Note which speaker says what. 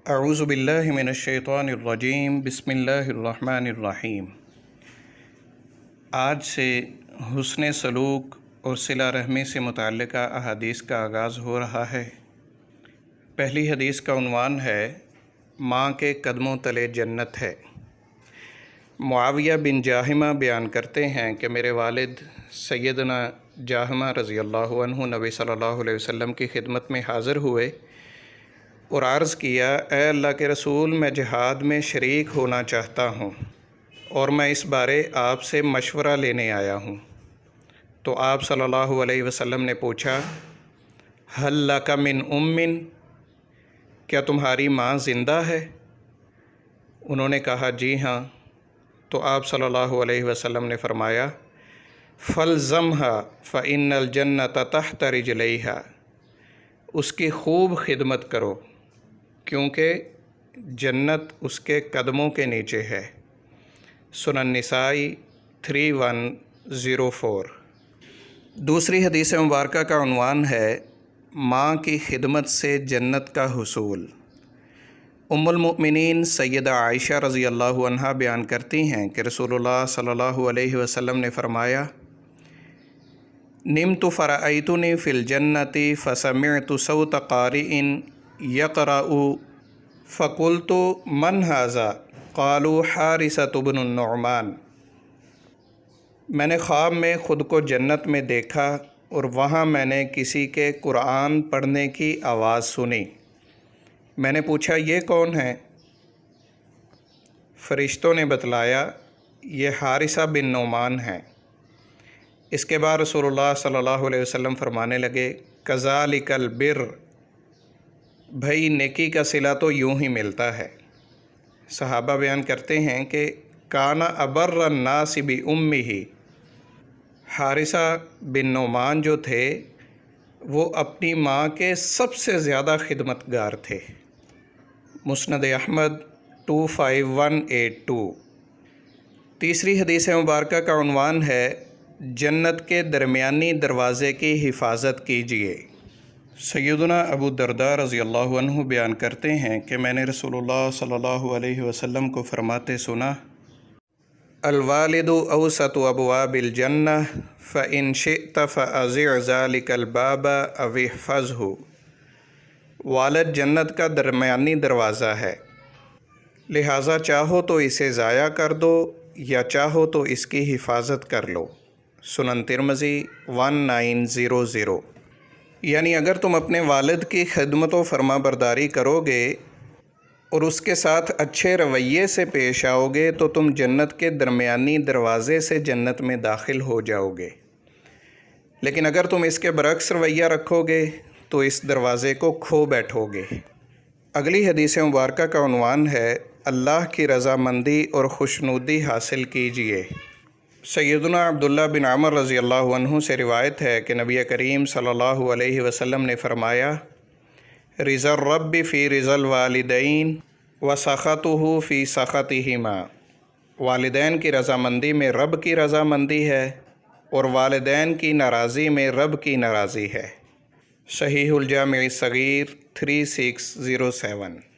Speaker 1: اعوذ باللہ من الشیطان الرجیم بسم اللہ الرحمن الرحیم۔ آج سے حسن سلوک اور صلہ رحمی سے متعلقہ احادیث کا آغاز ہو رہا ہے۔ پہلی حدیث کا عنوان ہے ماں کے قدموں تلے جنت ہے۔ معاویہ بن جاہمہ بیان کرتے ہیں کہ میرے والد سیدنا جاہمہ رضی اللہ عنہ نبی صلی اللہ علیہ وسلم کی خدمت میں حاضر ہوئے اور عرض کیا، اے اللہ کے رسول، میں جہاد میں شریک ہونا چاہتا ہوں اور میں اس بارے آپ سے مشورہ لینے آیا ہوں۔ تو آپ صلی اللہ علیہ وسلم نے پوچھا، ہل لک من ام، کیا تمہاری ماں زندہ ہے؟ انہوں نے کہا جی ہاں۔ تو آپ صلی اللہ علیہ وسلم نے فرمایا، فَالْزَمْهَا فَإِنَّ الْجَنَّةَ تَحْتَ رِجْلَيْهَا، اس کی خوب خدمت کرو کیونکہ جنت اس کے قدموں کے نیچے ہے۔ سنن نسائی 3104۔ دوسری حدیث مبارکہ کا عنوان ہے ماں کی خدمت سے جنت کا حصول۔ ام المؤمنین سیدہ عائشہ رضی اللہ عنہا بیان کرتی ہیں کہ رسول اللہ صلی اللہ علیہ وسلم نے فرمایا، نمت فرأیتنی فی الجنۃ فسمعت صوت قارئ یقرأ فقلت من ھذا قالوا حارثۃ بن النعمان۔ میں نے خواب میں خود کو جنت میں دیکھا اور وہاں میں نے کسی کے قرآن پڑھنے کی آواز سنی۔ میں نے پوچھا یہ کون ہے؟ فرشتوں نے بتلایا یہ حارثہ بن نعمان ہیں۔ اس کے بعد رسول اللہ صلی اللہ علیہ وسلم فرمانے لگے، کذالک البر، بھائی نیکی کا صلہ تو یوں ہی ملتا ہے۔ صحابہ بیان کرتے ہیں کہ کانا ابر الناس بامہ، حارثہ بن نعمان جو تھے وہ اپنی ماں کے سب سے زیادہ خدمتگار تھے۔ مسند احمد 25182۔ تیسری حدیث مبارکہ کا عنوان ہے جنت کے درمیانی دروازے کی حفاظت کیجیے۔ سیدنا ابو الدرداء رضی اللہ عنہ بیان کرتے ہیں کہ میں نے رسول اللہ صلی اللہ علیہ وسلم کو فرماتے سنا، الوالد اوسط ابواب الجنہ فإن شئت فأزع ذلك الباب او احفظه۔ والد جنت کا درمیانی دروازہ ہے، لہٰذا چاہو تو اسے ضائع کر دو یا چاہو تو اس کی حفاظت کر لو۔ سنن ترمذی 1900۔ یعنی اگر تم اپنے والد کی خدمت و فرما برداری کرو گے اور اس کے ساتھ اچھے رویے سے پیش آؤ گے تو تم جنت کے درمیانی دروازے سے جنت میں داخل ہو جاؤ گے، لیکن اگر تم اس کے برعکس رویہ رکھو گے تو اس دروازے کو کھو بیٹھو گے۔ اگلی حدیث مبارکہ کا عنوان ہے اللہ کی رضامندی اور خوشنودی حاصل کیجیے۔ سیدنا عبداللہ بن عمر رضی اللہ عنہ سے روایت ہے کہ نبی کریم صلی اللہ علیہ وسلم نے فرمایا، رضا الرب فی رضا الوالدین وسخطہ فی سخطہما۔ والدین کی رضامندی میں رب کی رضامندی ہے اور والدین کی ناراضی میں رب کی ناراضی ہے۔ صحیح الجامع الصغیر 3607۔